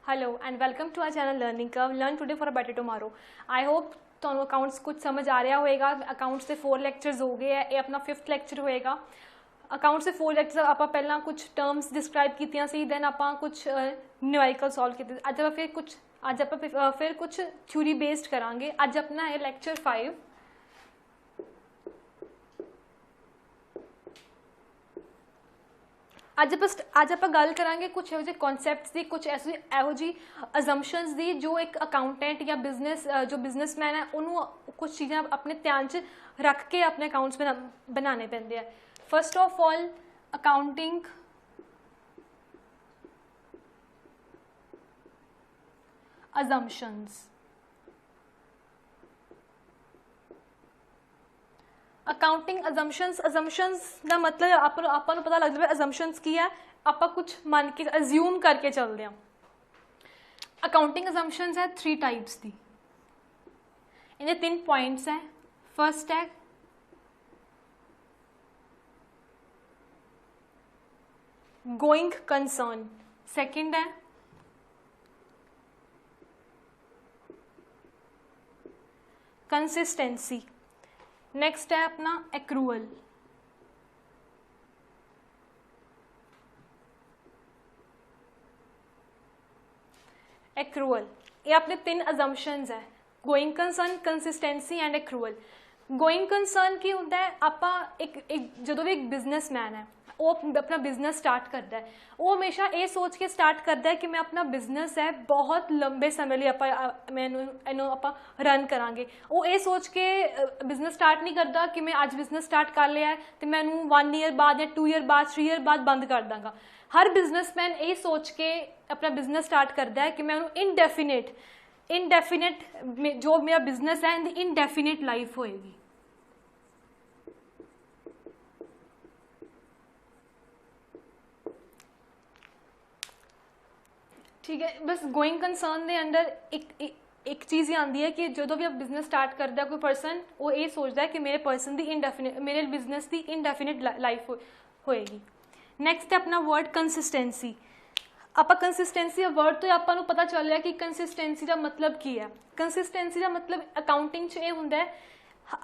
Hello and welcome to our channel learning curve learn today for a better tomorrow. I hope ਤੁਹਾਨੂੰ accounts ਕੁਝ ਸਮਝ ਆ ਰਿਹਾ ਹੋਏਗਾ। ਅਕਾਊਂਟਸ ਦੇ 4 ਲੈਕਚਰਸ ਹੋ ਗਏ ਹੈ, ਇਹ ਆਪਣਾ 5th ਲੈਕਚਰ ਹੋਏਗਾ। ਅਕਾਊਂਟਸ ਦੇ 4 ਲੈਕਚਰ ਆਪਾਂ ਪਹਿਲਾਂ ਕੁਝ ਟਰਮਸ ਡਿਸਕ੍ਰਾਈਬ ਕੀਤੀਆਂ ਸੀ, ਦੈਨ ਆਪਾਂ ਕੁਝ ਨਿਊਮੈਰੀਕਲ ਸੋਲਵ ਕੀਤੇ। ਅੱਜ ਆਪਾਂ ਫਿਰ ਕੁਝ ਥਿਊਰੀ ਬੇਸਡ ਕਰਾਂਗੇ। ਅੱਜ ਆਪਣਾ ਹੈ ਲੈਕਚਰ 5। ਅੱਜ ਆਪਾਂ ਗੱਲ ਕਰਾਂਗੇ ਕੁਝ ਇਹੋ ਜਿਹੇ ਕਨਸੈਪਟਸ ਦੀ, ਕੁਝ ਇਹੋ ਜਿਹੀ ਅਜ਼ੰਪਸ਼ਨਸ ਦੀ ਜੋ ਇੱਕ ਅਕਾਊਂਟੈਂਟ ਜਾਂ ਜੋ ਬਿਜ਼ਨਸਮੈਨ ਹੈ ਉਹਨੂੰ ਕੁਝ ਚੀਜ਼ਾਂ ਆਪਣੇ ਧਿਆਨ 'ਚ ਰੱਖ ਕੇ ਆਪਣੇ ਅਕਾਊਂਟਸ ਬਣਾਉਣੇ ਪੈਂਦੇ ਆ। First of all accounting assumptions. Accounting assumptions ਦਾ ਮਤਲਬ ਆਪਾਂ ਨੂੰ ਪਤਾ ਲੱਗ ਜਾਵੇ ਅਜ਼ੰਪਸ਼ਨਸ ਕੀ ਹੈ। ਆਪਾਂ ਕੁਝ ਮੰਨ ਕੇ ਅਜ਼ਿਊਮ ਕਰਕੇ ਚੱਲਦੇ ਹਾਂ। ਅਕਾਊਂਟਿੰਗ ਅਜ਼ੰਪਸ਼ਨਸ ਹੈ 3 ਟਾਈਪਸ ਦੀ। ਇਹਦੇ 3 ਪੁਆਇੰਟਸ ਹੈ। ਫਸਟ ਹੈ ਗੋਇੰਗ ਕੰਸਰਨ, ਸੈਕਿੰਡ ਹੈ ਕੰਸਿਸਟੈਂਸੀ, नेक्स्ट है अपना एक्रूअल। एक्रूअल ये अपने 3 अजम्पशनस है, going concern, consistency and accrual. Going concern की होता है आप जो भी एक बिजनेसमैन है वो अपना बिजनेस स्टार्ट करता है, वो हमेशा ये सोच के स्टार्ट करता है कि मैं अपना बिजनेस है बहुत लंबे समय लिए आप रन करांगे। वो ये सोच के बिजनेस स्टार्ट नहीं करता कि मैं आज बिजनेस स्टार्ट कर लिया है तो मैं 1 ईयर बाद या 2 ईयर बाद 3 ईयर बाद बंद कर दांगा। हर बिजनेसमैन ये सोच के अपना बिजनेस स्टार्ट करता है कि मैं इनडेफिनेट जो मेरा बिजनेस है इनडेफिनेट लाइफ होएगी। ठीक है, बस गोइंग कंसर्न के अंदर एक चीज़ ही आती है कि जो भी आप बिजनेस स्टार्ट करता है कोई पर्सन वो ये सोचता है कि मेरे बिजनेस की इनडेफिनेट लाइफ होएगी। नैक्सट है अपना वर्ड कंसिस्टेंसी। आप कंसिस्टेंसी का वर्ड तो आपको पता चल रहा है कि कंसिस्टेंसी का मतलब की है। कंसिस्टेंसी का मतलब अकाउंटिंग ये होंदा है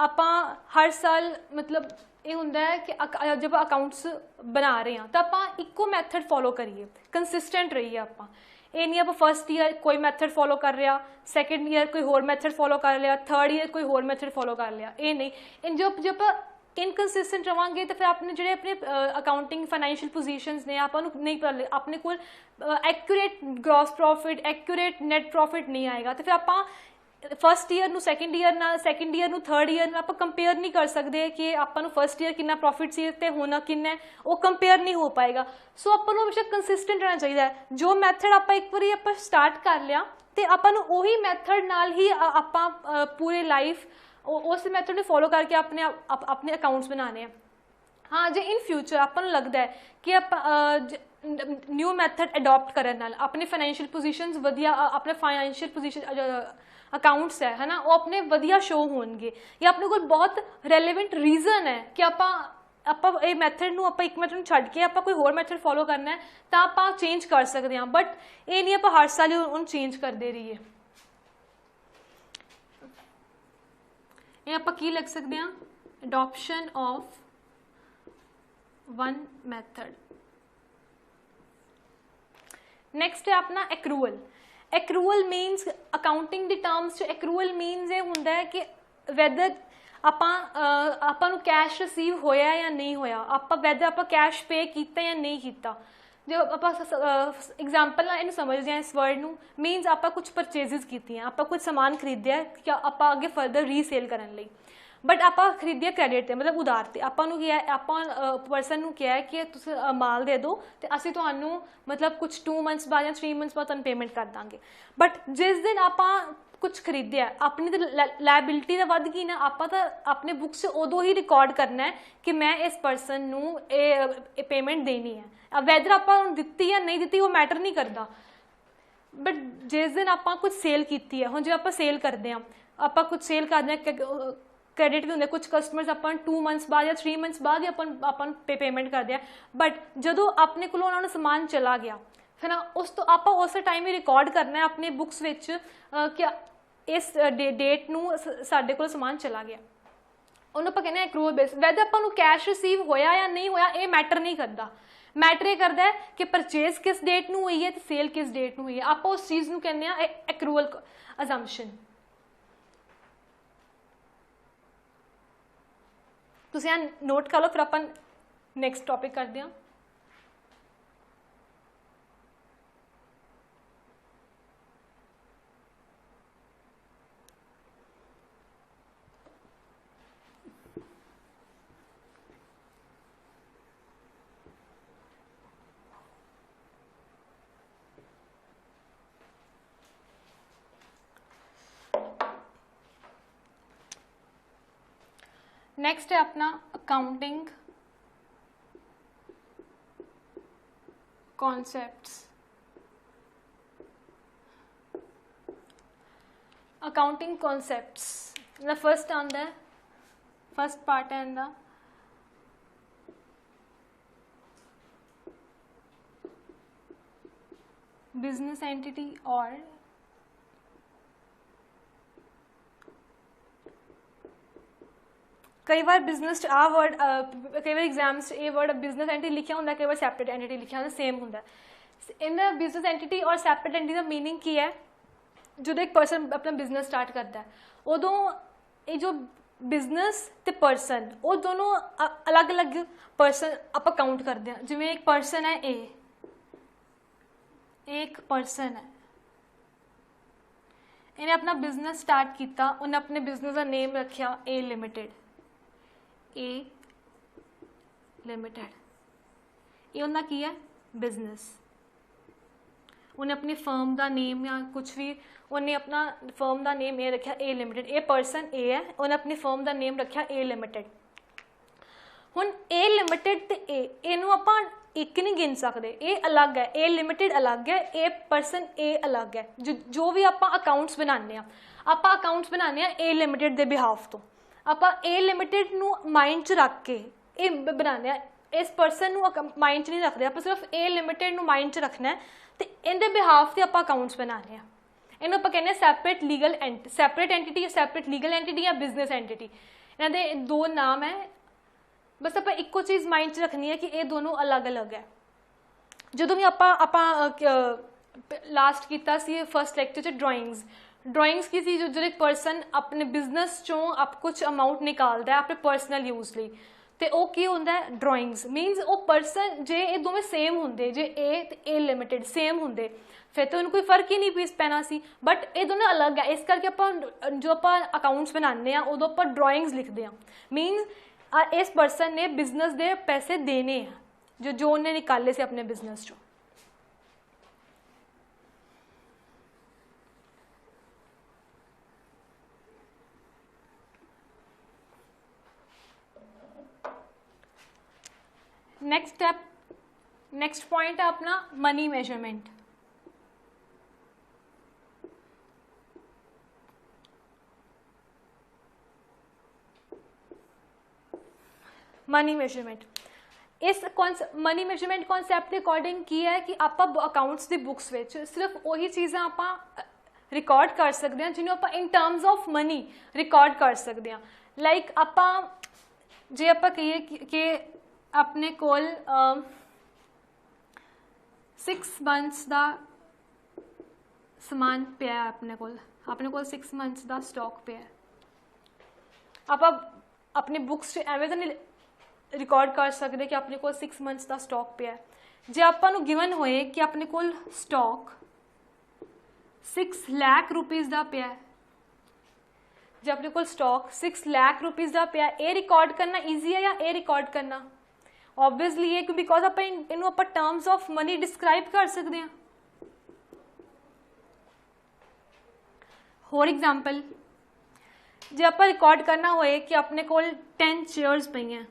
आप हर साल मतलब ये होंदा है कि जब अकाउंट्स बना रहे हैं तो आप इको मैथड फॉलो करिए, कंसिस्टेंट रहिए। आप ये नहीं आप फर्स्ट ईयर कोई मैथड फॉलो कर रहा, सैकेंड ईयर कोई होर मैथड फॉलो कर लिया, थर्ड ईयर कोई होर मैथड फॉलो कर लिया, ये नहीं। जब इनकंसिस्टेंट रहोगे तो फिर आपने जो अपने अकाउंटिंग फाइनैशियल पोजीशंस ने आपको नहीं पता, अपने को accurate gross profit accurate net profit नहीं आएगा। तो फिर आप first year second year third year आप कंपेयर नहीं कर सकते कि आपको फर्स्ट ईयर कितना प्रॉफिट सी ते होना कितना है, वो कंपेयर नहीं हो पाएगा। सो आपको हमेशा कंसिस्टेंट रहना चाहिए। जो मैथड आप एक बार आप स्टार्ट कर लिया तो आपको उही मैथड नाल ही आप पूरे लाइफ उस मैथड को फॉलो करके अपने अकाउंट्स बनाने हैं। हाँ जो इन फ्यूचर आपको लगता है कि आप न्यू मैथड अडॉप्ट करने नाल अपने फाइनैशियल पोजीशंस वधिया, अपने फाइनैशियल पोजीशन अकाउंट्स है ना वो अपने वधिया शो होंगे, या अपने को बहुत रेलेवेंट रीजन है कि आप ये मैथड नूं एक मैथड छड्ड के आप कोई होर मैथड फॉलो करना है तो आप चेंज कर सकते हैं। बट ये नहीं आप हर साल उन्हें चेंज करते रहिए। ये आप की लिख सकते हैं adoption of one method. Next है अपना एक्रूअल। एक्रूअल मीनस अकाउंटिंग दी टर्म्स च एक्रूअल मीनस ये होंदा है कि वैदर आपां कैश रिसीव होया या नहीं होया, वैदर आप कैश पे किया या नहीं किया। जो आप एग्जाम्पल ना इन्हू समझते हैं इस वर्ड नू, मीनस आप कुछ परचेजिज की, आप कुछ समान खरीदया कि आप आगे फर्दर रीसेल करने लई, बट आप खरीदिया क्रेडिट ते मतलब उधार ते। आपू क्या है आप परसन नू क्या है कि तुम माल दे दो तो असीं तुहानू मतलब कुछ 2 मंथ्स बाद या 3 मंथ्स बाद तुहानू पेमेंट कर देंगे। बट जिस दिन आप कुछ खरीदिया अपनी तो लाइबिलिटी तो वध गई ना, आप तो अपने बुक्स उदों ही रिकॉर्ड करना है कि मैं इस परसन नू ये पेमेंट देनी है। वैदर आप दिती या नहीं दिती वो मैटर नहीं करता। बट जिस दिन आप कुछ सेल की है, हुण जो आप सेल करते हैं, आप कुछ सेल करते हैं क्रेडिट भी होंगे, कुछ कस्टमर्स अपन 2 मंथ्स बाद या 3 मंथ्स बाद ही अपन पेमेंट करते हैं। बट जो अपने को समान चला गया है ना। उस तो आप उस टाइम ही रिकॉर्ड करना है अपने बुक्स विच कि इस डेट ਨੂੰ ਸਾਡੇ ਕੋਲ ਸਮਾਨ ਚਲਾ ਗਿਆ। ਉਹਨੂੰ ਆਪਾਂ ਕਹਿੰਦੇ ਐਕਰੂਅਲ ਬੇਸ। ਵੈਦਰ ਆਪਾਂ ਨੂੰ ਕੈਸ਼ ਰਿਸੀਵ ਹੋਇਆ ਜਾਂ ਨਹੀਂ ਹੋਇਆ ਇਹ ਮੈਟਰ ਨਹੀਂ ਕਰਦਾ। ਮੈਟਰ ਇਹ ਕਰਦਾ ਹੈ ਕਿ ਪਰਚੇਜ਼ ਕਿਸ ਡੇਟ ਨੂੰ ਹੋਈ ਹੈ ਤੇ ਸੇਲ ਕਿਸ ਡੇਟ ਨੂੰ ਹੋਈ ਹੈ। ਆਪਾਂ ਉਸ ਚੀਜ਼ ਨੂੰ ਕਹਿੰਦੇ ਆ ਐਕਰੂਅਲ ਅਜ਼ੰਪਸ਼ਨ। ਤੁਸੀਂ ਇਹ ਨੋਟ ਕਰ ਲਓ, ਫਿਰ ਆਪਾਂ ਨੈਕਸਟ ਟੌਪਿਕ ਕਰਦੇ ਹਾਂ। नेक्स्ट है अपना अकाउंटिंग कॉन्सेप्ट्स। अकाउंटिंग कॉन्सेप्ट्स मतलब फर्स्ट आंदा है, फर्स्ट पार्ट है इंदा बिजनेस एंटिटी और कई बार बिजनेस आ वर्ड कई बार एग्जाम्स ये वर्ड बिजनेस एंटिटी लिखा होंगे, कई बार सैपरेट एंटिटी लिखा होंगे, सेम होंगे। इन बिजनेस एंटिटी और सैपरेट एंटिटी का मीनिंग की है, जो एक पर्सन अपना बिजनेस स्टार्ट करता है उदों ये जो बिजनेस ते पर्सन वो दोनों अलग अलग पर्सन आप काउंट करते हैं। जिमें एक पर्सन है एक पर्सन है, इन्हें अपना बिजनेस स्टार्ट किया, उन्हें अपने बिजनेस का नेम रखा ए लिमिटेड। ए लिमिटेड ये उन्हें की है बिजनेस। उन्हें अपनी फर्म का नेम या कुछ भी उन्हें अपना फर्म का नेम ये रखा ए लिमिटेड। ए पर्सन ए है, उन्हें अपनी फर्म का नेम रखा ए लिमिटेड। हुण ए लिमिटेड ते इनू आपां एक नहीं गिन सकते, ये अलग है। ए लिमिटेड अलग है, ए पर्सन ए अलग है। जो भी आपां अकाउंट्स बनाने आपां अकाउंट्स बनाने ए लिमिटेड के बिहाफ तो आपां ए लिमिटेड नू माइंड च रख के ये बनाने, इस पर्सन नू माइंड च नहीं रखते, आप सिर्फ ए लिमिटेड नू माइंड च रखना है तो इनके बिहाफ से आपां अकाउंट्स बनाने हैं। इन्हों आपां कहने separate legal separate entity, separate legal entity या बिजनेस एंटिटी। इन्होंने दो नाम है, बस आप एको चीज़ माइंड च रखनी है कि ये दोनों अलग अलग है। जो भी आप लास्ट किया फर्स्ट लैक्चर ड्राइंग्स की सी, जो एक पर्सन अपने बिजनेस चों आप कुछ अमाउंट निकालता है अपने पर्सनल यूज़ लिए, तो वो की होंदा है ड्राइंग्स। मीनस वो पर्सन जे ये दोवें सेम होंदे, जे ए लिमिटेड सेम होंदे फिर तो उनको कोई फर्क ही नहीं पैना सी, बट ये दोनों अलग है। इस करके आप जो आप अकाउंट्स बनाने उदों आप ड्राइंग्स लिखते हैं। मीनस इस पर्सन ने बिजनेस के पैसे देने हैं जो उन्हें निकाले से अपने बिजनेस चो। नेक्स्ट स्टेप, नेक्स्ट पॉइंट है अपना मनी मेजरमेंट। मनी मेजरमेंट इस मनी मेजरमेंट कॉन्सैप्ट के अकॉर्डिंग की है कि आप अकाउंट्स की बुक्स विच सिर्फ वही चीज़ां आप रिकॉर्ड कर सकते हैं जिन्होंने आप in terms of money record कर सकते हैं। लाइक आप जे आप कहिए कि अपने कोल 6 मंथ्स का समान पिया, अपने कोल 6 मंथ्स का स्टॉक पिया, आप अपने बुक्स एवें तो नहीं रिकॉर्ड कर सकते कि अपने को 6 मंथ्स का स्टॉक पिया। जे आपां नूं गिवन होए कि अपने कोल स्टॉक 6 लाख रुपीज़ का पिया, जे अपने कोल स्टॉक 6 लाख रुपीज़ का पिया, ये रिकॉर्ड करना ईजी है या ये रिकॉर्ड करना? ऑब्वियसली ये, बिकॉज आप इनू आप टर्म्स ऑफ मनी डिस्क्राइब कर सकते हैं। होर एग्जाम्पल, जे आप रिकॉर्ड करना होए कि अपने कोल 10 चेयर्स पई हैं,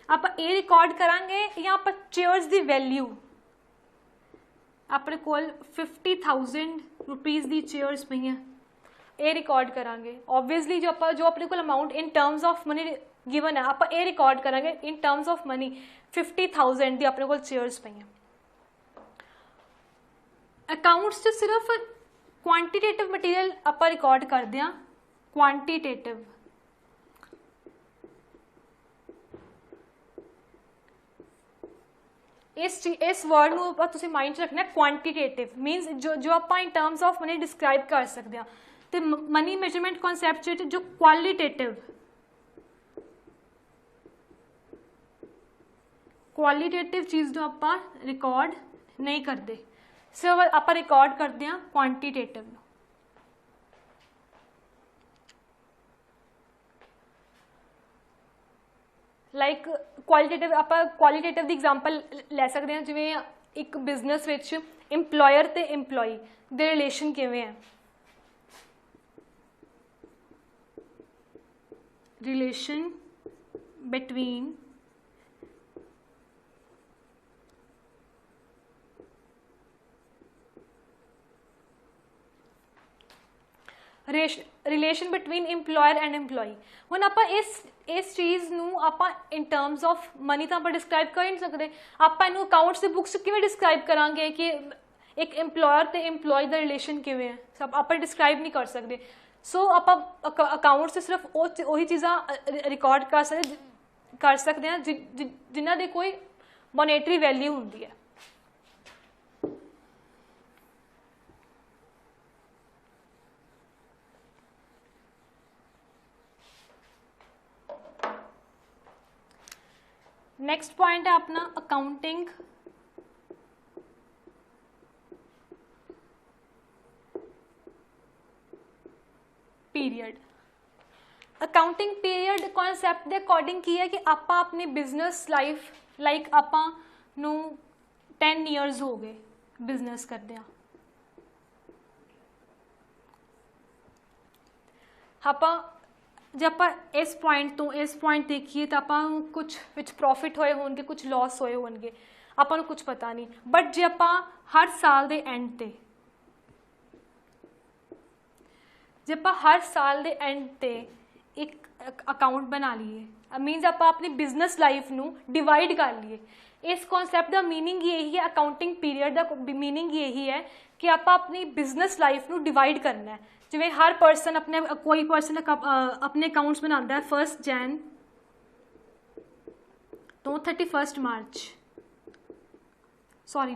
आप ये रिकॉर्ड करांगे या आप चेयर्स की वैल्यू अपने कोल 50,000 रुपीज़ की चेयर्स पई हैं, ये रिकॉर्ड करांगे। ऑब्वियसली जो अपने कोल amount in terms of money given है, आप ये रिकॉर्ड करांगे इन टर्म्स ऑफ मनी 50,000 की अपने कोल चेयर्स पई हैं। ਅਕਾਊਂਟਸ 'ਚ ਸਿਰਫ ਕੁਆਂਟੀਟੇਟਿਵ ਮਟੀਰੀਅਲ ਆਪਾਂ ਰਿਕਾਰਡ ਕਰਦੇ ਹਾਂ, ਕੁਆਂਟੀਟੇਟਿਵ। इस वर्ड ਨੂੰ ਆਪਾਂ ਤੁਸੀਂ ਮਾਈਂਡ 'ਚ ਰੱਖਣਾ, ਕੁਆਂਟੀਟੇਟਿਵ ਮੀਨਸ ਜੋ ਆਪਾਂ in terms of money describe ਕਰ ਸਕਦੇ ਹਾਂ। ਤੇ ਮਨੀ ਮੈਜਰਮੈਂਟ ਕਨਸੈਪਟ 'ਚ ਜੋ ਕੁਆਲੀਟੇਟਿਵ ਚੀਜ਼ ਨੂੰ ਆਪਾਂ ਰਿਕਾਰਡ ਨਹੀਂ ਕਰਦੇ, ਸਿਰਫ ਆਪਾਂ ਰਿਕਾਰਡ ਕਰਦੇ ਹਾਂ ਕੁਆਂਟੀਟੇਟਿਵ ਨੂੰ। ਲਾਈਕ ਕੁਆਲੀਟੇਟਿਵ, ਆਪਾਂ ਕੁਆਲੀਟੇਟਿਵ ਦੀ ਐਗਜ਼ਾਮਪਲ ਲੈ ਸਕਦੇ ਹਾਂ, ਜਿਵੇਂ ਇੱਕ ਬਿਜ਼ਨਸ ਵਿੱਚ ਇੰਪਲੋਇਰ ਤੇ ਇੰਪਲੋਈ ਦੇ ਰਿਲੇਸ਼ਨ ਕਿਵੇਂ ਹੈ, relation between relation between employer and employee. ਹੁਣ ਆਪਾਂ ਇਸ ਚੀਜ਼ ਨੂੰ ਆਪਾਂ ਇਨ ਟਰਮਸ ਆਫ ਮਨੀ ਤਾਂ ਆਪਾਂ ਡਿਸਕ੍ਰਾਈਬ ਕਰ ਹੀ ਨਹੀਂ ਸਕਦੇ, ਆਪਾਂ ਇਹਨੂੰ ਅਕਾਊਂਟਸ ਦੀ ਬੁੱਕਸ ਕਿਵੇਂ ਡਿਸਕ੍ਰਾਈਬ ਕਰਾਂਗੇ ਕਿ ਇੱਕ ਇੰਪਲੋਇਰ ਤੇ ਇੰਪਲੋਈ ਦਾ ਰਿਲੇਸ਼ਨ ਕਿਵੇਂ ਹੈ, ਸਭ ਆਪਾਂ ਡਿਸਕ੍ਰਾਈਬ ਨਹੀਂ ਕਰ ਸਕਦੇ। ਸੋ ਆਪਾਂ ਅਕਾਊਂਟਸ 'ਚ ਸਿਰਫ ਉਹੀ ਚੀਜ਼ਾਂ ਰਿਕਾਰਡ ਕਰ ਸਕਦੇ ਹਾਂ ਜਿਨ੍ਹਾਂ ਦੀ ਕੋਈ ਮੋਨੇਟਰੀ ਵੈਲਿਊ ਹੁੰਦੀ ਹੈ। नेक्स्ट पॉइंट है अपना accounting period. Accounting period concept के अकॉर्डिंग की है कि आपां अपनी बिजनेस लाइफ लाइक आपां नूं 10 ईयर्स हो गए बिजनेस करदे आपां जे आप इस पॉइंट तो इस पॉइंट देखिए तो आप कुछ विच प्रॉफिट होए होंगे, कुछ लॉस होए होंगे, आपको कुछ पता नहीं। बट जे आप हर साल के एंड ते जे आप हर साल के एंड ते एक अकाउंट बना लीए, मीनस आप अपनी बिजनेस लाइफ नू डिवाइड कर लीए। इस कॉन्सैप्ट का मीनिंग यही है, अकाउंटिंग पीरियड का मीनिंग यही है कि आप अपनी बिजनेस लाइफ नू डिवाइड करना है। जिवें हर परसन अपने कोई परसन अपने अकाउंट्स बनाता है 1 जैन तो 31 मार्च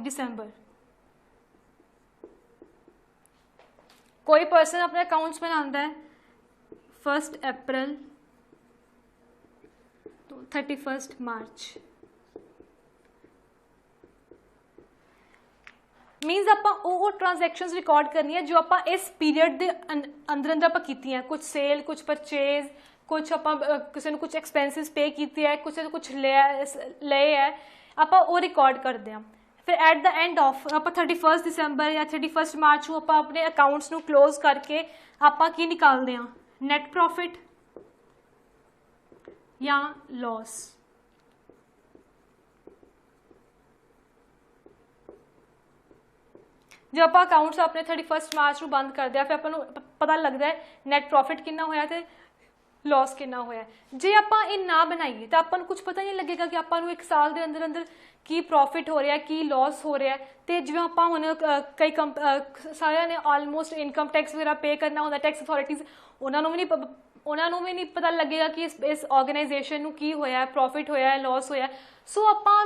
दिसंबर, कोई परसन अपने अकाउंट्स बनाता है 1 अप्रैल तो 31 मार्च। मीनस आप ट्रांजैक्शनस रिकॉर्ड करनी है जो आप इस पीरियड के अंदर अंदर आप की हैं, कुछ सेल, कुछ परचेज, कुछ आप किसी ने कुछ एक्सपेंसिस पे किए है, कुछ ने कुछ ले है, आप वो रिकॉर्ड करते हैं। फिर एट द एंड ऑफ आप 31 दिसंबर या 31 मार्च को आप अपने अकाउंट्स को क्लोज करके आप की निकालते हैं, नैट प्रॉफिट या लॉस। जब आप अकाउंट्स अपने 31 मार्च को बंद करते हैं, फिर आपको पता लगता है नैट प्रॉफिट कितना होया ते लॉस कितना होया। जे आप ये ना बनाइए तो आपको कुछ पता नहीं लगेगा कि आपको एक साल के अंदर अंदर की प्रॉफिट हो रहा है, की लॉस हो रहा है। तो जिवें आप हुण कई सारिਆਂ ने ऑलमोस्ट इनकम टैक्स वगैरह पे करना होंदा, टैक्स अथॉरिटीज़ उन्होंने भी नहीं पता लगेगा कि इस ऑर्गेनाइजेशन नूं की होया, प्रॉफिट होया, लॉस होया। सो आपां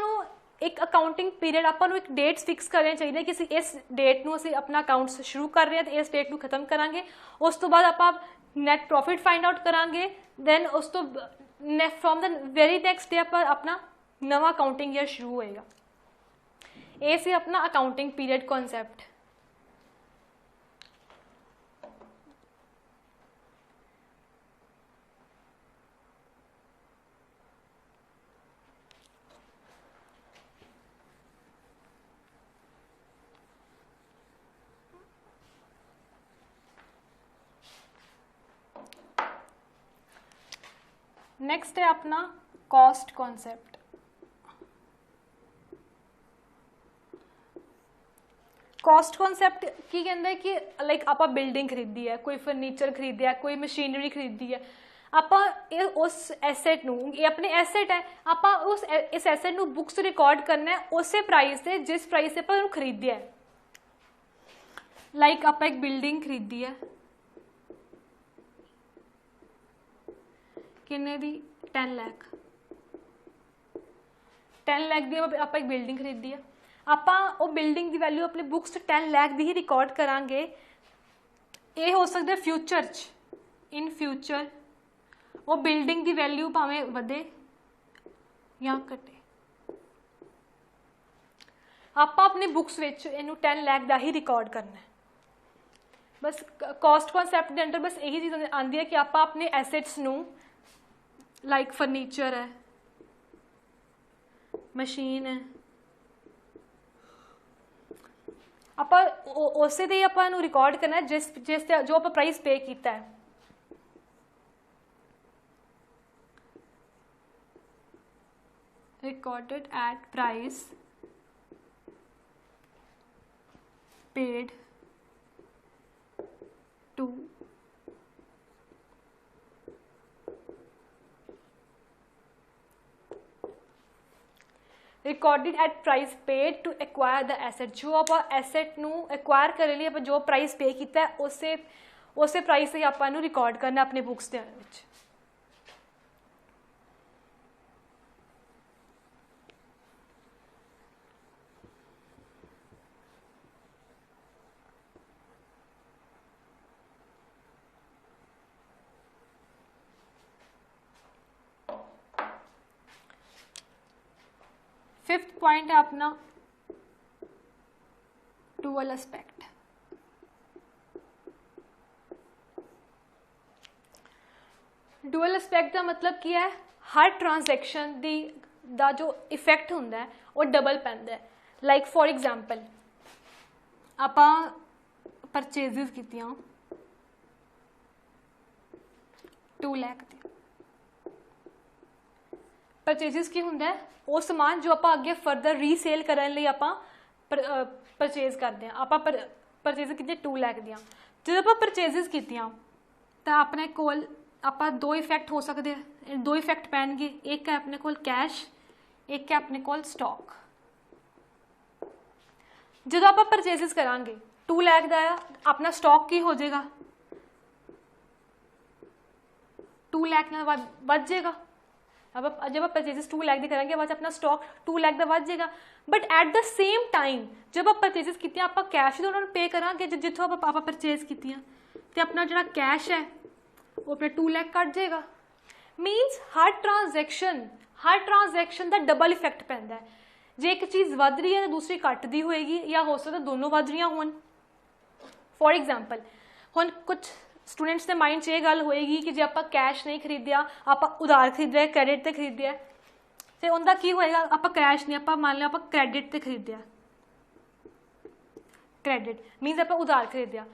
एक अकाउंटिंग पीरियड आपां एक डेट्स फिक्स करनी चाहिए कि इस डेट नूं असीं अपना अकाउंट्स शुरू कर रहे हैं तो इस डेट नूं खत्म करांगे। उस तो बाद आपां नैट प्रॉफिट फाइंड आउट करांगे, दैन उस तो from the very next day आपां अपना नवा अकाउंटिंग ईयर शुरू होएगा। ये सी अपना अकाउंटिंग पीरियड कॉन्सैप्ट। नेक्स्ट है अपना कॉस्ट कॉन्सेप्ट। कॉस्ट कॉन्सेप्ट की कहता है कि लाइक आप बिल्डिंग खरीदी है, कोई फर्नीचर खरीदिया, कोई मशीनरी खरीदी है, आप उस एसेट नूं, ये अपने एसेट है, आप उस इस एसेट नूं बुक्स रिकॉर्ड करना है उस प्राइस से जिस प्राइस से आप खरीदिया है। ਲਾਈਕ ਆਪਾਂ ਇੱਕ ਬਿਲਡਿੰਗ ਖਰੀਦੀ ਹੈ, ਕਿੰਨੇ ਦੀ 10 ਲੱਖ 10 ਲੱਖ ਦੀ ਆਪਾਂ ਇੱਕ ਬਿਲਡਿੰਗ ਖਰੀਦੀ ਹੈ। ਆਪਾਂ ਉਹ ਬਿਲਡਿੰਗ ਦੀ ਵੈਲਿਊ ਆਪਣੇ ਬੁੱਕਸ 'ਚ 10 ਲੱਖ ਦੀ ਹੀ ਰਿਕਾਰਡ ਕਰਾਂਗੇ। ਇਹ ਹੋ ਸਕਦਾ ਫਿਊਚਰ 'ਚ, ਇਨ ਫਿਊਚਰ ਉਹ ਬਿਲਡਿੰਗ ਦੀ ਵੈਲਿਊ ਭਾਵੇਂ ਵਧੇ ਜਾਂ ਘਟੇ। ਆਪਾਂ ਆਪਣੇ ਬੁੱਕਸ ਵਿੱਚ ਇਹਨੂੰ 10 ਲੱਖ ਦਾ ਹੀ ਰਿਕਾਰਡ ਕਰਨਾ ਹੈ। ਬਸ ਕਾਸਟ ਕਨਸੈਪਟ ਦੇ ਅੰਡਰ ਬਸ ਇਹੀ ਚੀਜ਼ ਆਉਂਦੀ ਹੈ ਕਿ ਆਪਾਂ ਆਪਣੇ ਐਸੈਟਸ ਨੂੰ, ਲਾਈਕ ਫਰਨੀਚਰ ਹੈ, ਮਸ਼ੀਨ ਹੈ, ਆਪਾਂ ਉਸੇ ਦੇ ਹੀ ਆਪਾਂ ਇਹਨੂੰ ਰਿਕਾਰਡ ਕਰਨਾ ਹੈ ਜਿਸ ਤੇ ਜੋ ਆਪਾਂ ਪ੍ਰਾਈਸ ਪੇ ਕੀਤਾ ਹੈ। recorded at price paid to recorded at price paid to acquire the asset। जो आप asset ਨੂੰ acquire ਕਰਨ ਲਈ ਆਪਾਂ ਜੋ price pay ਕੀਤਾ ਹੈ ਉਸੇ price ਹੀ ਆਪਾਂ ਨੂੰ record ਕਰਨਾ ਆਪਣੇ books ਦੇ ਵਿੱਚ। फिफ्थ पॉइंट है अपना डुअल एस्पेक्ट। डुअल एस्पेक्ट का मतलब की है हर ट्रांजैक्शन दा जो इफेक्ट होंदा है वो डबल पैंदा है। लाइक फॉर एग्जाम्पल आपां परचेजिज कीतियां 2 लाख दी। परचेजिज की होंदा है वो समान जो आप अगे फर्दर रीसेल करने लिए आप परचेज करते हैं। आप परचेज की 2 लाख दियाँ, जो आप परचेजिज कीतियां तो अपने कोल आप 2 इफेक्ट हो सकते हैं, 2 इफेक्ट पैणगे। एक है अपने कोल कैश, एक है अपने कोल स्टॉक। जो आप परचेजिज करांगे 2 लाख का अपना स्टॉक की हो जाएगा 2 लाख ना बढ़ जाएगा। अब जब आप परचेजेस 2 लाख दी करेंगे बाद अपना स्टॉक 2 लाख का बढ़ जाएगा। But at the same time जब आप परचेजेस की आप कैश ही उन्होंने पे करांगे जितों आप परचेज की तो अपना जो कैश है वो अपने 2 लाख कट जाएगा। मीनस हर ट्रांजैक्शन का डबल इफेक्ट पैंदा है। जे एक चीज़ वध रही है तो दूसरी घटती होएगी या हो सकता दोनों वध रही होन। फॉर एग्जाम्पल हुण कुछ स्टूडेंट्स के माइंड 'ਚ ਇਹ ਗੱਲ ਹੋਏਗੀ कि जे आप कैश नहीं खरीदिया आप उधार खरीदिया क्रेडिट से खरीदिया तो उनका की होएगा। आप कैश नहीं आप मान लिया आप क्रेडिट से खरीदिया, क्रेडिट मीनस आप उधार खरीदिया,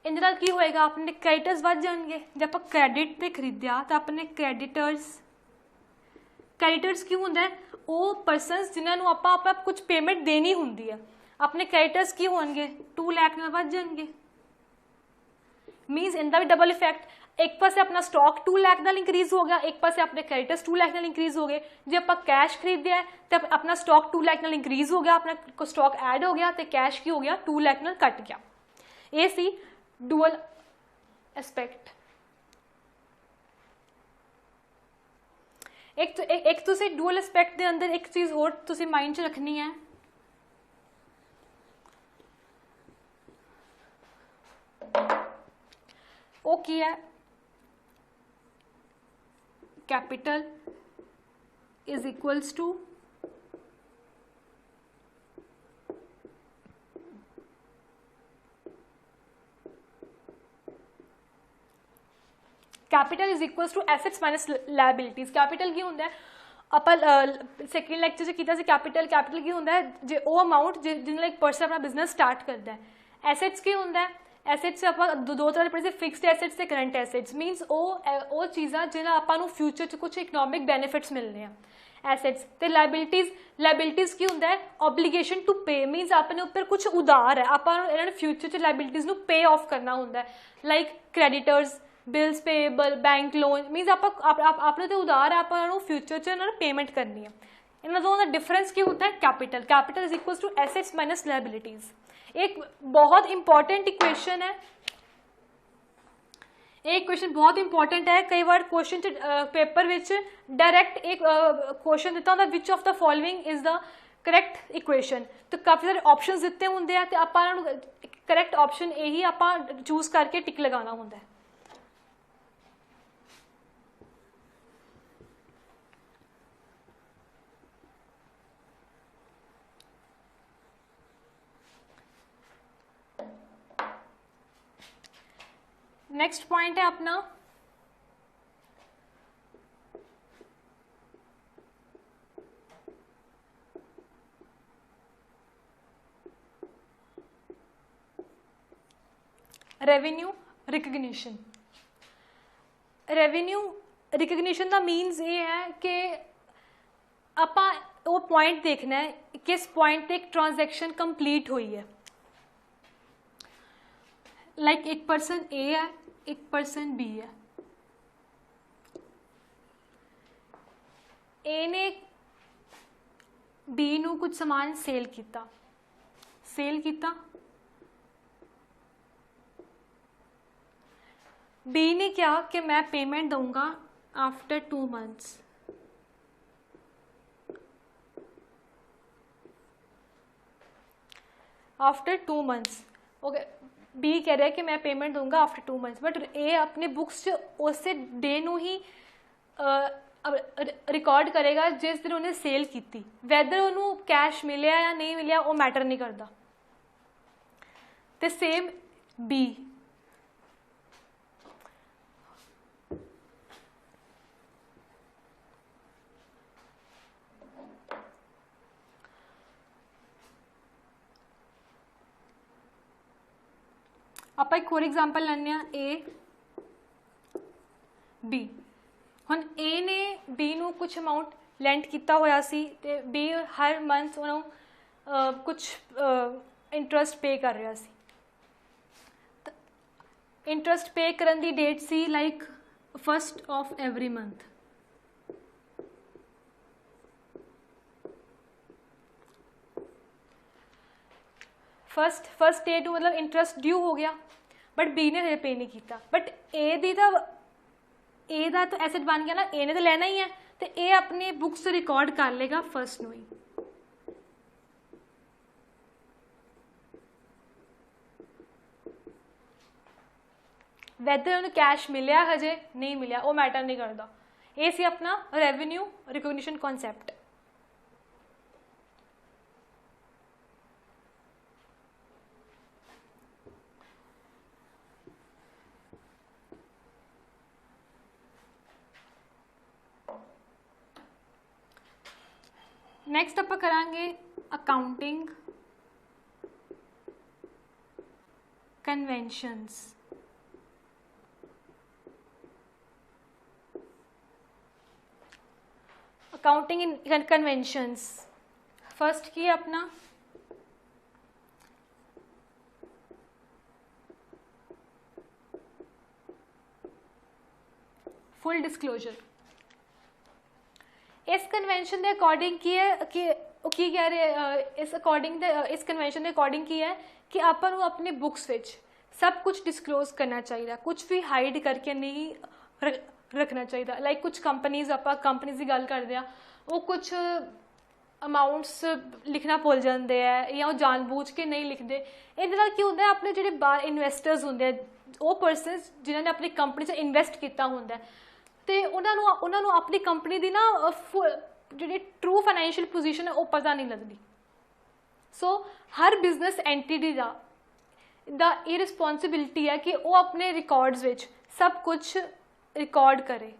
इन नाल की होएगा अपने क्रेडिटर्स बढ़ जाएंगे। जब आप क्रेडिट से खरीदिया तो अपने क्रेडिटर्स की होंदा है वो परसनस जिन्होंने आप कुछ पेमेंट देनी होंदी है। अपने क्रेडिटर्स की होंगे 2 लाख नाल बढ़ जाएंगे। मीनस इनका भी डबल इफेक्ट, एक पासे अपना स्टॉक 2 लाख नाल इंक्रीज हो गया, एक पासे अपने क्रेडिटर्स 2 लाख नाल इंक्रीज हो गए। जो आप कैश खरीदिया है तो अपना स्टॉक 2 लाख नाल इंक्रीज हो गया, अपना स्टॉक ऐड हो गया तो कैश की हो गया 2 लाख नाल कट गया। ये सी डुअल एस्पेक्ट। एक तुसी डुअल एस्पेक्ट के अंदर एक चीज़ होर तुसी माइंड 'ਚ रखनी है, वो की है capital is equals to capital is equals to assets minus liabilities. Capital की होंदा है आप सैकेंड लैक्चर कीता सी कैपिटल की होंदा है जे वो अमाउंट जिन्हें एक पर्सन अपना बिजनेस स्टार्ट करता है। एसेट्स की होंदा है एसेट्स आप 2 तरह पढ़े फिक्सड एसेट्स ते करंट एसेट्स। मीनस वो चीज़ां जिन्हें आपां फ्यूचर च कुछ इकनॉमिक बेनिफिट्स मिलने हैं। एसेट्स ते लायबिलिटीज की होंदा है ऑब्लीगेशन टू पे। मीनस अपने ऊपर कुछ उधार है आपां इन्हां फ्यूचर च लायबिलिटीज नूं पे ऑफ करना होंदा है। Like creditors, bills payable, bank loan. मीनस आपने तो उधार है आपां फ्यूचर च इन्हां पेमेंट करनी है। इन्हां दोनों का डिफरेंस की होता है capital. Capital is equal to assets minus liabilities. एक बहुत इंपॉर्टेंट इक्वेशन है, एक क्वेश्चन बहुत इंपॉर्टेंट है, कई बार क्वेश्चन पेपर विच डायरेक्ट एक क्वेश्चन दिता होंदा which of the following is the correct equation, तो काफ़ी सारे ऑप्शंस दिते होंगे तो आप करैक्ट ऑप्शन यही आप चूज करके टिक लगाना होंगे। नेक्स्ट पॉइंट है अपना रेवेन्यू रिकग्निशन। रेवेन्यू रिकग्निशन का मीनस ये है कि आप वो पॉइंट देखना है किस पॉइंट पे एक ट्रांजैक्शन कंप्लीट हुई है। लाइक एक पर्सन ए है, एक पर्सन बी है, ए ने बी नू कुछ समान सेल किया, बी ने क्या कि मैं पेमेंट दूंगा after 2 months, after 2 months okay. B कह रहा है कि मैं पेमेंट दूंगा आफ्टर 2 months, बट ए अपने बुक्स च उस डे नू ही रिकॉर्ड करेगा जिस दिन उन्हें सेल की, वैदर उन्होंने कैश मिले या नहीं मिले वो मैटर नहीं करता। तो सेम बी, आप एक होर एग्जाम्पल लेने ए बी। हुण ए ने बी नू कुछ अमाउंट लैंड किया होया सी ते बी हर मंथ उन्होंने कुछ इंटरस्ट पे कर रहा सी। इंटरस्ट पे करन दी डेट सी like 1st of every month। First date मतलब इंटरस्ट ड्यू हो गया, बट बी ने पे नहीं किया, बट ए तो एसेट बन गया ना, ए ने तो लेना ही है, तो ए अपने बुक्स रिकॉर्ड कर लेगा फर्स्ट नू ही। वैदर उन्हें कैश मिलया हजे नहीं मिलया वो मैटर नहीं करता। ये सी अपना रेवेन्यू रिकॉग्निशन कॉन्सैप्ट। नेक्स्ट आप करांगे अकाउंटिंग कन्वेंशंस। अकाउंटिंग इन कन्वेंशंस फर्स्ट की अपना फुल डिस्क्लोजर। इस कन्वेंशन के अकॉर्डिंग की है कि की कह रहे इस कन्वेंशन के अकॉर्डिंग की है कि आपां नूं अपने बुक्स विच सब कुछ डिस्कलोज करना चाहिए, कुछ भी हाइड करके नहीं रखना चाहिए। लाइक कुछ कंपनीज आपां कंपनीज की गल करते हैं वो कुछ अमाउंट्स लिखना भुल जाते हैं या वो जानबूझ के नहीं लिखते। इहदे नाल की हुंदा है अपने जिहड़े बाहर इन्वेस्टर्स होंदे वो पर्सनस जिन्होंने अपनी कंपनी च इन्वेस्ट किया होंदा तो उन्होंने अपनी कंपनी की ना जी ट्रू फाइनैंशियल पोजीशन है वो पता नहीं लगती। सो हर बिजनेस एंटिटी का ये रिस्पॉन्सिबिलिटी है कि वो अपने रिकॉर्ड्स विच सब कुछ रिकॉर्ड करे,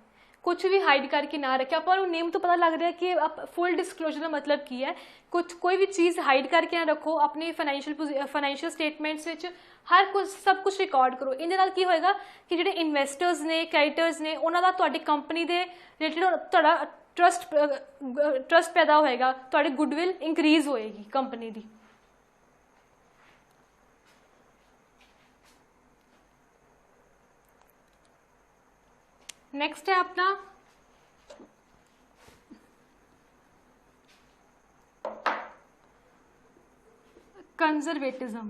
कुछ भी हाइड करके ना रखे। आप नेम तो पता लग रहा है कि आप फुल डिस्क्लोजर का मतलब की है, कुछ कोई भी चीज़ हाइड करके ना रखो। अपने फाइनैंशियल स्टेटमेंट्स विच हर कुछ सब कुछ रिकॉर्ड करो। इहदे नाल की होएगा कि जिहड़े इन्वेस्टर्स ने क्रेडिटर्स ने उन्हां दा तुहाडी कंपनी दे रिलेटेड तुहाडा ट्रस्ट पैदा होएगा, तुहाडी गुडविल इंक्रीज होएगी कंपनी दी। नेक्स्ट है अपना कंजरवेटिज्म।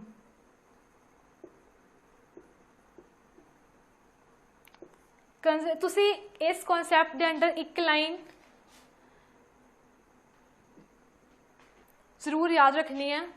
तुसी इस कॉन्सैप्ट के अंडर एक लाइन जरूर याद रखनी है।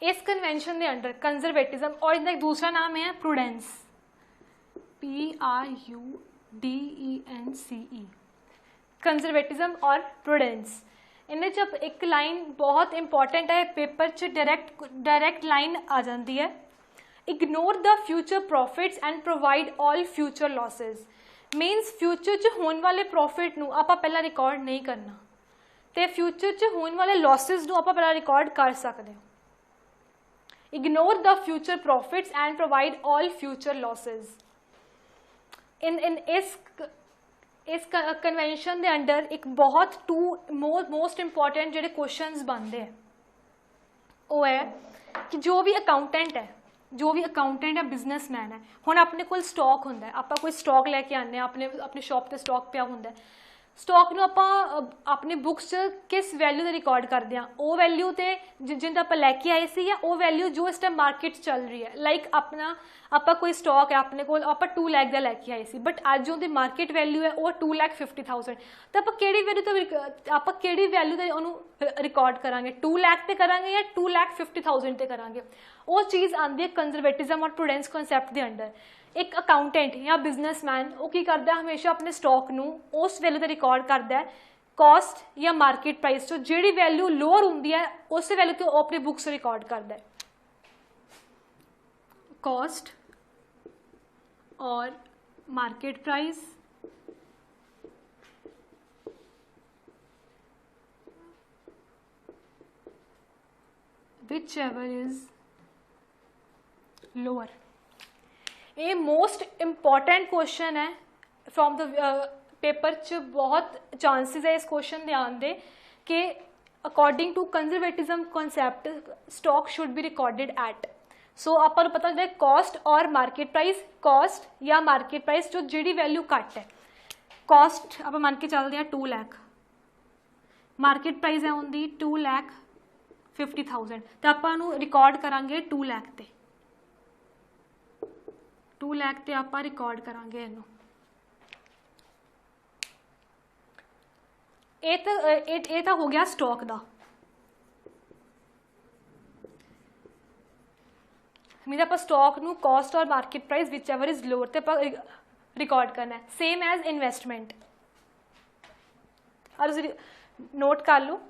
इस कन्वेंशन के अंडर कंजरवेटिज्म और इनका एक दूसरा नाम है प्रूडेंस, PRUDENCE, कंजरवेटिज्म और प्रूडेंस। इन्हें जब एक लाइन बहुत इंपॉर्टेंट है पेपर च डायरैक्ट लाइन आ जाती है, ignore the future profits and provide all future losses. मीनस future च होने वाले प्रॉफिट नूं आपां पहला रिकॉर्ड नहीं करना, तो फ्यूचर च होने वाले लॉसेस नूं आपां पहला रिकॉर्ड कर सकते हो। Ignore the future profits and provide all future losses. In इस कन्वेंशन के अंडर एक बहुत मोस्ट इंपॉर्टेंट जो क्वेश्चंस बनते हैं वो है कि जो भी अकाउंटेंट है बिजनेसमैन है, हुण अपने कोल स्टॉक होंदा है, आपां कोई स्टॉक लैके आने अपने शॉप ते स्टॉक पिया होंदा है, स्टॉक नूं आपां अपनी बुक्स च किस वैल्यू का रिकॉर्ड करते हैं, वो वैल्यू तो जिंदा आपां लैके आए सी या वो वैल्यू जो इस टाइम मार्केट चल रही है। लाइक अपना आपां कोई स्टॉक है अपने कोल आपां 2 लाख का लैके आए सी, बट अज उहदी मार्केट वैल्यू है वो 2,50,000, तो आपां किहड़ी वैल्यू ते उहनूं रिकॉर्ड करांगे, 2 लाख ते करांगे या 2,50,000 ते करांगे। वो चीज़ आती है कंजरवेटिज्म और प्रूडेंस कॉन्सैप्ट के अंडर। एक अकाउंटेंट या बिजनेसमैन वो की करता है, हमेशा अपने स्टॉक नूं उस वैल्यू ते रिकॉर्ड करता है कॉस्ट या मार्केट प्राइस तो जिहड़ी वैल्यू लोअर होंदी है उस वैल्यू ते अपनी बुक्स रिकॉर्ड करता है। कॉस्ट और market price whichever is lower. ये मोस्ट इंपॉर्टेंट क्वेश्चन है फ्रॉम द पेपर च, बहुत चांसेस है इस क्वेश्चन दे आने दे कि according to conservatism concept stock should be recorded at. So आपको पता चलता है कॉस्ट और मार्केट प्राइस, कॉस्ट या मार्केट प्राइस जो जी वैल्यू घट है, कॉस्ट आप मान के चलते हैं 2 लाख, मार्केट प्राइस है उनकी 2,50,000, तो आपू रिकॉर्ड करांगे 2 लाख ते 2 लाख ते आप रिकॉर्ड करांगे इनू। ये तो हो गया स्टॉक का। मीन आप स्टॉक नू कॉस्ट और market price whichever is lower ते रिकॉर्ड करना है। सेम एज इन्वेस्टमेंट, और नोट कर लो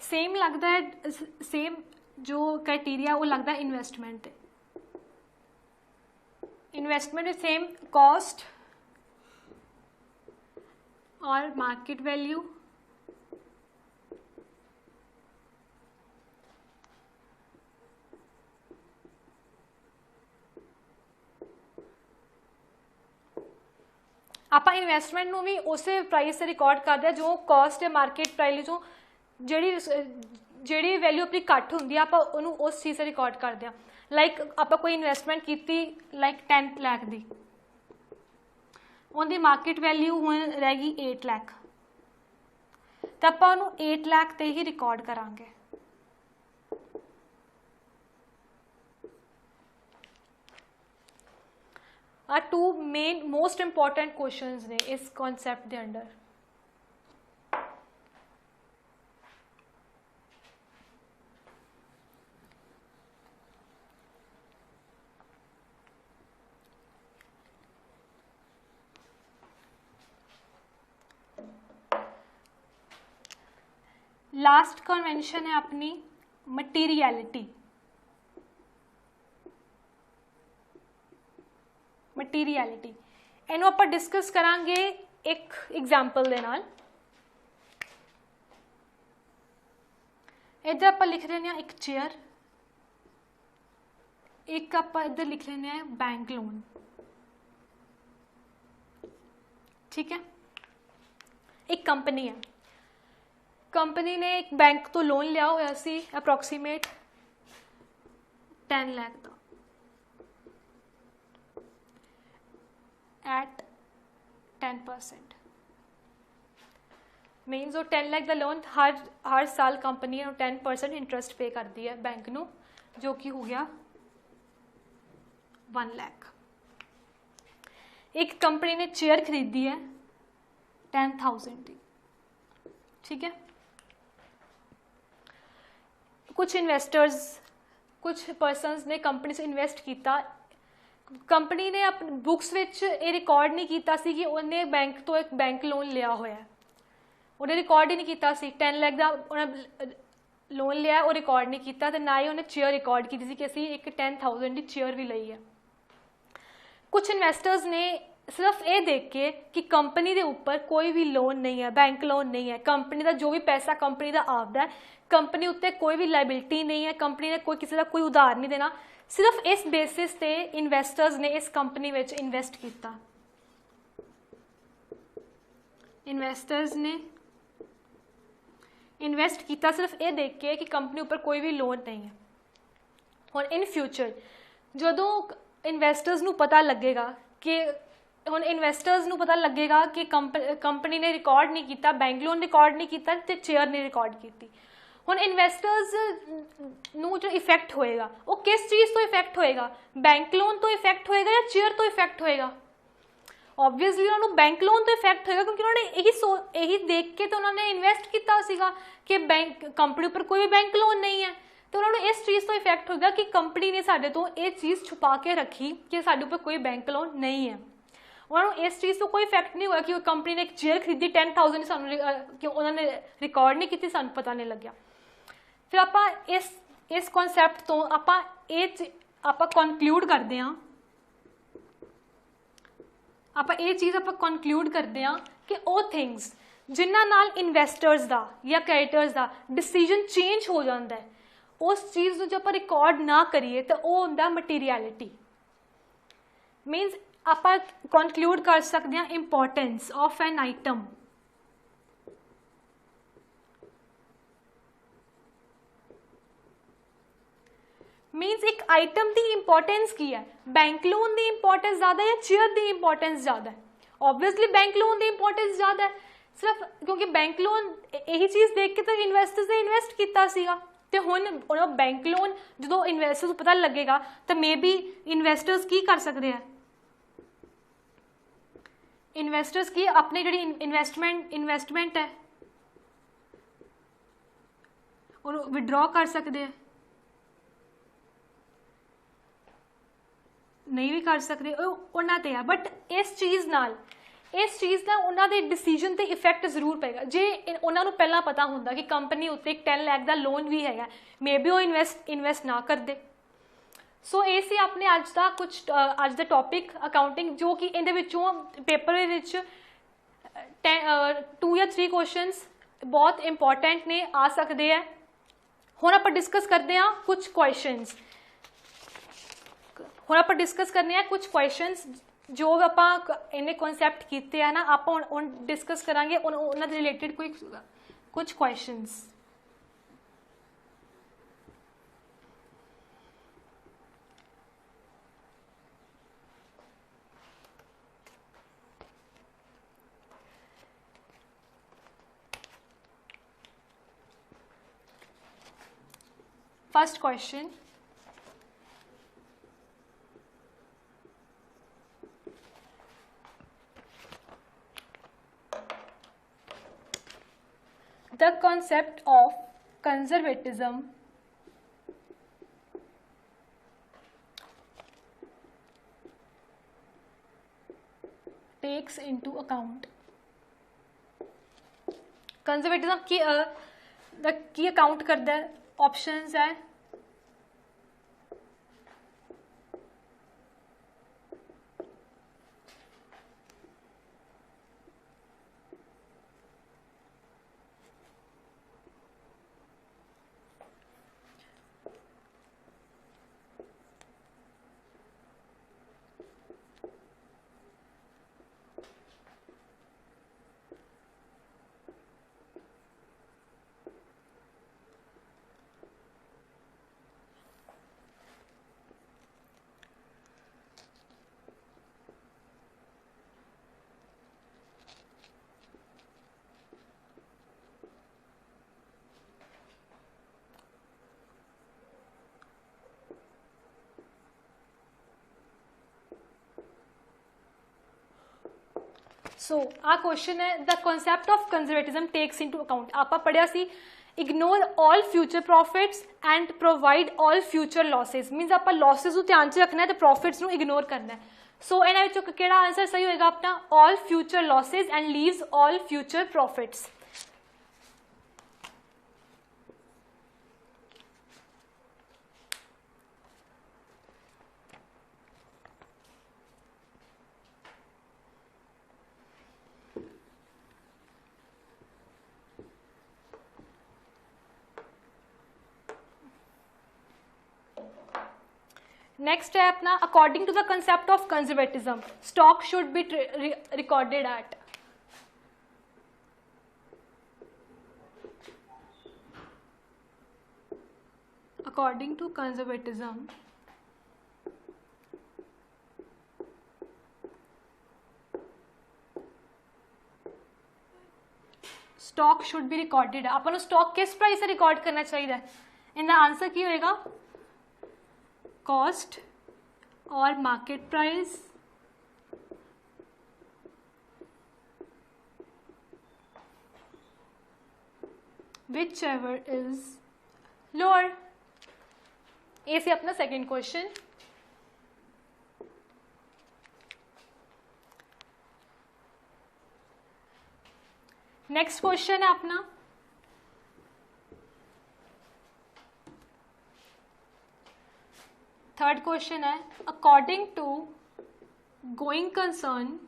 सेम लगता है, सेम जो क्राइटेरिया वो लगता है इन्वेस्टमेंट। इन्वेस्टमेंट सेम कॉस्ट और मार्केट वैल्यू आप इन्वेस्टमेंट नू भी उस प्राइस से रिकॉर्ड करते हैं जो कॉस्ट है मार्केट प्राइस जो जी वैल्यू अपनी घट होंगी आप उस चीज़ से रिकॉर्ड करते हैं। लाइक आप कोई इन्वेस्टमेंट की लाइक 10 लाख की, उनकी मार्केट वैल्यू हुण रह गई 8 लाख, तो आप 8 लाख ते ही रिकॉर्ड करांगे। आ 2 मेन मोस्ट इंपॉर्टेंट क्वेश्चंस ने इस कॉन्सैप्ट के अंडर। लास्ट कन्वेंशन है अपनी मटीरियलिटी। मटीरियलिटी ਇਹਨੂੰ ਆਪਾਂ ਡਿਸਕਸ ਕਰਾਂਗੇ ਇੱਕ ਐਗਜ਼ਾਮਪਲ ਦੇ ਨਾਲ। ਇੱਧਰ ਆਪਾਂ ਲਿਖ ਲੈਂਦੇ ਹਾਂ ਇੱਕ ਚੇਅਰ, ਇੱਕ ਆਪਾਂ ਇੱਧਰ ਲਿਖ ਲੈਂਦੇ ਹਾਂ ਬੈਂਕ ਲੋਨ। ठीक है, एक कंपनी है, कंपनी ने एक बैंक तो लोन लिया होया सी अप्रोक्सीमेट 10 लाख का एट 10%। मीनस वो 10 लाख का लोन हर साल कंपनी 10% इंटरस्ट पे करती है बैंक नू, जो कि हो गया 1 लाख। एक कंपनी ने चेयर खरीदी है 10,000 की, ठीक है। कुछ इन्वेस्टर्स, कुछ पर्सनस ने कंपनी से इन्वेस्ट किया, कंपनी ने अपने बुक्स विच ये रिकॉर्ड नहीं किया सी कि उन्हें बैंक तो एक बैंक लोन लिया होया, उन्हें रिकॉर्ड ही नहीं किया सी। 10 लाख का उन्हें लोन लिया, वो रिकॉर्ड नहीं किया, तो ना ही उन्हें चेयर रिकॉर्ड की थी कि असी एक 10,000 की चेयर भी ली है। कुछ इन्वेस्टर्स ने सिर्फ ये देख के कि कंपनी के उपर कोई भी लोन नहीं है, बैंक लोन नहीं है, कंपनी का जो भी पैसा कंपनी का आपदा है, कंपनी उत्ते कोई भी लाइबिलिटी नहीं है, कंपनी ने कोई किसी का कोई उधार नहीं देना, सिर्फ इस बेसिस पे इन्वेस्टर्स ने इस कंपनी में इन्वेस्ट किया। इन्वेस्टर्स ने इन्वेस्ट किया सिर्फ ये देख के कि कंपनी उपर कोई भी लोन नहीं है। और इन फ्यूचर जो इन्वेस्टर्स नू पता लगेगा कि ਹੁਣ ਇਨਵੈਸਟਰਸ ਨੂੰ ਪਤਾ ਲੱਗੇਗਾ ਕਿ ਕੰਪਨੀ ਨੇ ਰਿਕਾਰਡ ਨਹੀਂ ਕੀਤਾ, ਬੈਂਕ ਲੋਨ ਰਿਕਾਰਡ ਨਹੀਂ ਕੀਤਾ ਤੇ ਚੇਅਰ ਨੇ ਰਿਕਾਰਡ ਕੀਤੀ। ਹੁਣ ਇਨਵੈਸਟਰਸ ਨੂੰ ਜੋ ਇਫੈਕਟ ਹੋਏਗਾ ਉਹ ਕਿਸ ਚੀਜ਼ ਤੋਂ ਇਫੈਕਟ ਹੋਏਗਾ, ਬੈਂਕ ਲੋਨ ਤੋਂ ਇਫੈਕਟ ਹੋਏਗਾ ਜਾਂ ਚੇਅਰ ਤੋਂ ਇਫੈਕਟ ਹੋਏਗਾ? ऑब्वियसली उन्होंने बैंक लोन तो इफेक्ट होएगा, क्योंकि उन्होंने यही देख के तो उन्होंने इन्वेस्ट किया सीगा कि बैंक कंपनी पर कोई भी बैंक लोन नहीं है, तो उन्होंने इस चीज़ तो इफेक्ट होगा कि कंपनी ने साडे तो ये चीज़ छुपा के रखी कि साडे ऊपर कोई बैंक लोन नहीं है। उन्होंने इस चीज़ तो कोई इफेक्ट नहीं हुआ कि कंपनी ने एक चेयर खरीदी 10,000 सानू कि उन्होंने रिकॉर्ड नहीं की, सानू पता नहीं लग्या। फिर आप इस कॉन्सैप्ट तो आप कॉन्क्लूड करते हैं, ਆਪਾਂ ਇਹ ਚੀਜ਼ ਆਪਾਂ ਕਨਕਲੂਡ ਕਰਦੇ ਹਾਂ ਕਿ ਉਹ ਥਿੰਗਸ ਜਿਨ੍ਹਾਂ ਨਾਲ ਇਨਵੈਸਟਰਸ ਦਾ ਜਾਂ ਕ੍ਰੈਡੀਟਰਸ ਦਾ ਡਿਸੀਜਨ ਚੇਂਜ ਹੋ ਜਾਂਦਾ ਹੈ, ਉਸ ਚੀਜ਼ ਨੂੰ ਜੇ ਆਪਾਂ ਰਿਕਾਰਡ ਨਾ ਕਰੀਏ ਤਾਂ ਉਹ ਹੁੰਦਾ ਮਟੀਰੀਅਲਿਟੀ। ਮੀਨਸ ਆਪਾਂ ਕਨਕਲੂਡ ਕਰ ਸਕਦੇ ਹਾਂ ਇੰਪੋਰਟੈਂਸ ਆਫ ਐਨ ਆਈਟਮ। मीनस एक आइटम की इंपॉर्टेंस की है, बैंक लोन की इंपॉर्टेंस ज़्यादा है या चेयर की इंपॉर्टेंस ज़्यादा है? ऑब्वियसली बैंक लोन की इंपॉर्टेंस ज़्यादा है, सिर्फ क्योंकि बैंक लोन यही चीज़ देख के तो इन्वेस्टर्स ने इन्वेस्ट किया सीगा। तो हुण बैंक लोन जो इन्वेस्टर्स को पता लगेगा तो मे बी इन्वेस्टर्स की कर सकते हैं, इन्वेस्टर्स की अपनी जी इन्वेस्टमेंट है और विड्रॉ कर सकते हैं, नहीं भी कर सकते उन्होंने ते है। बट इस चीज़ का उन्होंने डिसीजन ते इफेक्ट जरूर पेगा जे उन्होंने पहला पता होंदा कि कंपनी उत्ते एक 10 लाख का लोन भी है, मे बी वो इन्वेस्ट ना करते। सो ये सी अपने अज का कुछ अज का टॉपिक अकाउंटिंग, जो कि इहदे विचों पेपर विच 2 या 3 क्वेश्चनस बहुत इंपॉर्टेंट ने आ सकते हैं। हुण आपां डिस्कस करते हैं कुछ क्वेश्चनस, ਹੁਣ ਆਪਾਂ डिस्कस करने हैं कुछ क्वेश्चनस जो ਆਪਾਂ इन्हें कॉन्सैप्ट किए हैं ना, आप ਹੁਣ डिस्कस करांगे उन्होंने रिलेटेड कोई कुछ questions. First question, the concept of conservatism takes into account conservatism की अकाउंट करता है। ऑप्शंस है सो आ क्वेश्चन है the concept of conservatism takes into account. आपा पढ़िया सी ignore all future profits and provide all future losses, means आप losses को ध्यान च रखना है तो प्रॉफिट्स को इग्नोर करना है। सो इन्हां विचों किहड़ा आंसर सही होएगा अपना all future losses and leaves all future profits. Next है अपना according to the concept of conservatism stock should be recorded at. According to conservatism stock should be recorded, अपन स्टॉक किस प्राइस से रिकॉर्ड करना चाहिए? इनका आंसर की होएगा कॉस्ट और market price whichever is lower. ये से अपना सेकेंड क्वेश्चन। नेक्स्ट क्वेश्चन है अपना थर्ड क्वेश्चन है according to going concern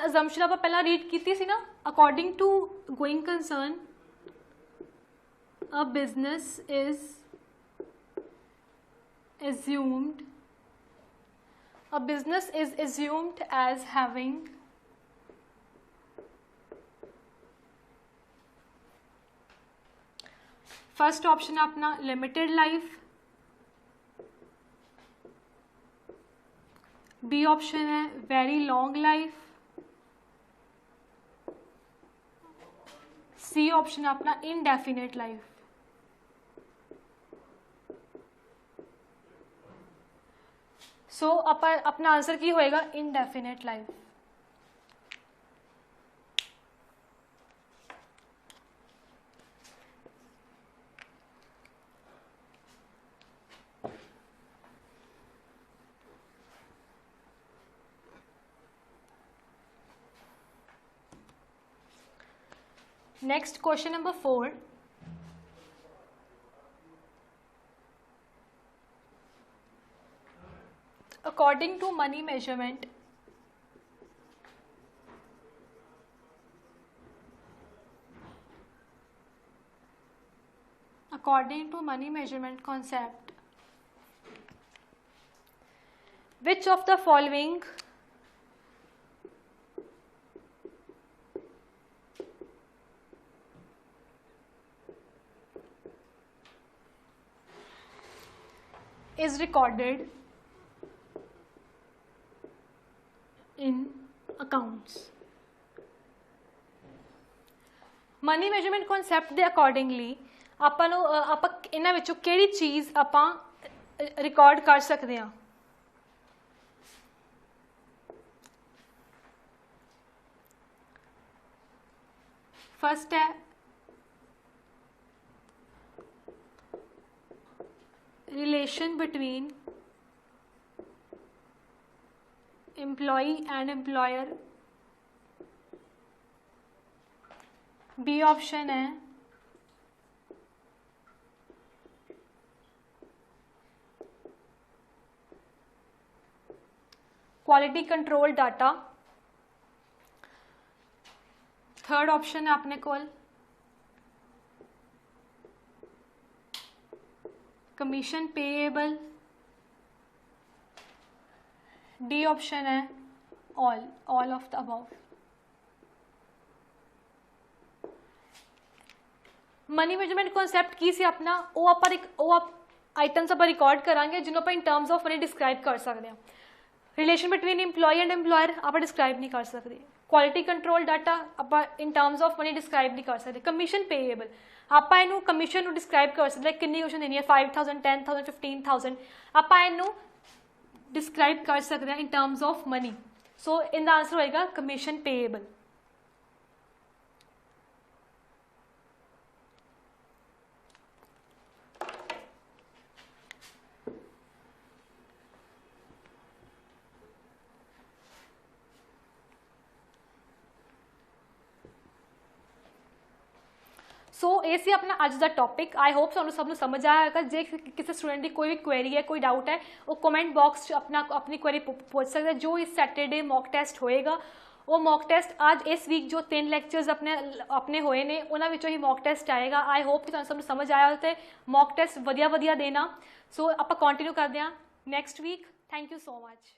assumption आप पहला रीड की सी ना। According to going concern a business is assumed as having first option है अपना लिमिटेड लाइफ, बी ऑप्शन है very long life, C option है अपना इनडेफिनेट लाइफ। सो अपना आंसर की होएगा indefinite life. Next, question number 4. According to money measurement, concept, which of the following is recorded in accounts? Money measurement concept they accordingly ਆਪਾਂ ਨੂੰ ਆਪਾਂ ਇਹਨਾਂ ਵਿੱਚੋਂ ਕਿਹੜੀ ਚੀਜ਼ ਆਪਾਂ ਰਿਕਾਰਡ ਕਰ ਸਕਦੇ ਹਾਂ? फर्स्ट है relation between employee and employer, B option है quality control data, third option है अपने को कमीशन पेएबल, डी ऑप्शन है all of the above. Money measurement concept की सी अपना वो आप आइटम्स आप रिकॉर्ड करांगे जिन्हों आप in terms of money describe कर सकते हैं। Relation between employee and employer आप डिस्क्राइब नहीं कर सकते। क्वालिटी कंट्रोल डाटा आप in terms of money describe नहीं कर सकते। कमीशन पेएबल आप इनू कमीशन डिस्क्राइब कर सकते कितनी कमीशन देनी है 5000 10,000 15,000 आप इनू डिस्क्राइब कर सकते हैं इन टर्म्स ऑफ मनी? सो इनका आंसर होएगा कमीशन पेएबल। सो ये सी अपना अज का टॉपिक। आई होप तुहानू सब समझ आया होगा। जे किसी स्टूडेंट की कोई भी क्वेरी है, कोई डाउट है, वो कमेंट बॉक्स अपनी क्वेरी पूछ सकते हैं। जो इस सैटरडे मॉक टेस्ट होएगा, वो मॉक टेस्ट आज इस वीक जो 3 लैक्चर्स अपने होए ने उन्होंने विचों ही मॉक टेस्ट आएगा। आई होप कि तुहानू सब समझ आया हो तो मॉक टेस्ट वधिया देना। सो आप कंटिन्यू करते हैं next week. Thank you so much.